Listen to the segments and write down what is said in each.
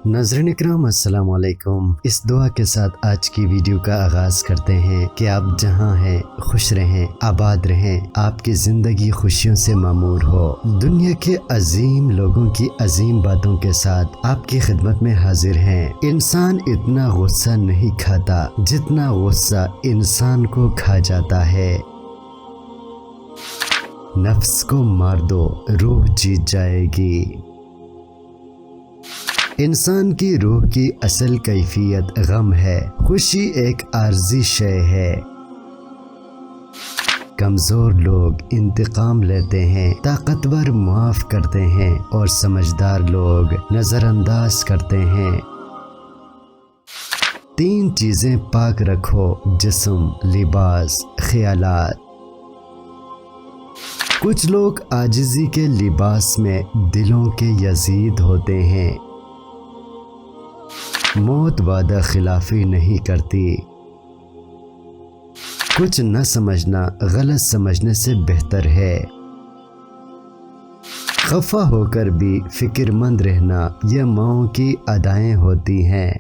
नाज़रीन इकराम अस्सलाम वालेकुम। इस दुआ के साथ आज की वीडियो का आगाज़ करते हैं कि आप जहां हैं खुश रहें, आबाद रहें, आपकी ज़िंदगी खुशियों से मामूर हो। दुनिया के अजीम लोगों की अजीम बातों के साथ आपकी खिदमत में हाजिर हैं। इंसान इतना गुस्सा नहीं खाता जितना गुस्सा इंसान को खा जाता है। नफ्स को मार दो, रूह जीत जाएगी। इंसान की रूह की असल कैफियत गम है, खुशी एक आर्जी शय है। कमज़ोर लोग इंतकाम लेते हैं, ताकतवर माफ़ करते हैं और समझदार लोग नज़रअंदाज करते हैं। 3 चीज़ें पाक रखो, जिस्म, लिबास, ख्यालात। कुछ लोग आजिज़ी के लिबास में दिलों के यजीद होते हैं। मौत वादा खिलाफी नहीं करती। कुछ न समझना गलत समझने से बेहतर है। खफा होकर भी फिक्रमंद रहना यह माओं की अदाएं होती हैं।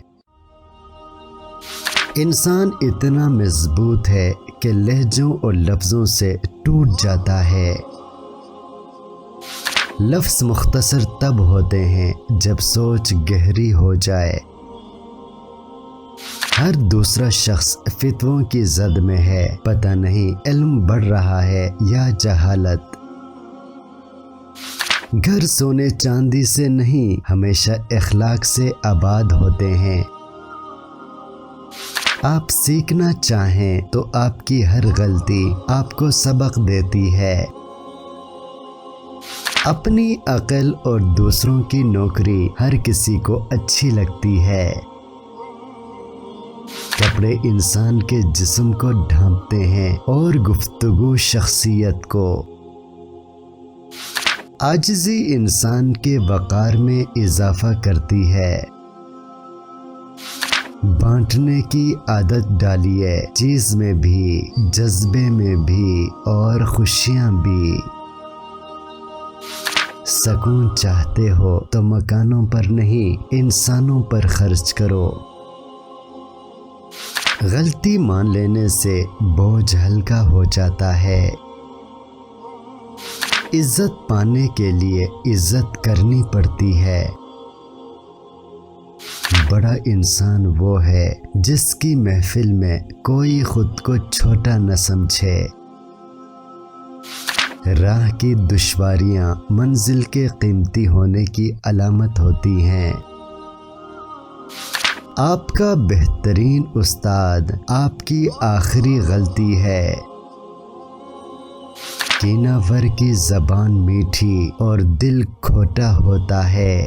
इंसान इतना मजबूत है कि लहजों और लफ्ज़ों से टूट जाता है। लफ्ज़ मुख्तसर तब होते हैं जब सोच गहरी हो जाए। हर दूसरा शख्स फितवों की जद में है, पता नहीं इल्म बढ़ रहा है या जहालत। घर सोने चांदी से नहीं, हमेशा इखलाक से आबाद होते हैं। आप सीखना चाहें तो आपकी हर गलती आपको सबक देती है। अपनी अक्ल और दूसरों की नौकरी हर किसी को अच्छी लगती है। कपड़े इंसान के जिस्म को ढांपते हैं और गुफ्तगू शख्सियत को। आजिज़ी इंसान के वक़ार में इजाफा करती है। बांटने की आदत डालिए, चीज़ में भी, जज्बे में भी और खुशियाँ भी। सुकून चाहते हो तो मकानों पर नहीं, इंसानों पर खर्च करो। गलती मान लेने से बोझ हल्का हो जाता है। इज्जत पाने के लिए इज्जत करनी पड़ती है। बड़ा इंसान वो है जिसकी महफिल में कोई खुद को छोटा न समझे। राह की दुश्वारियां मंजिल के कीमती होने की अलामत होती हैं। आपका बेहतरीन उस्ताद आपकी आखिरी गलती है। कीनावर की ज़बान मीठी और दिल खोटा होता है।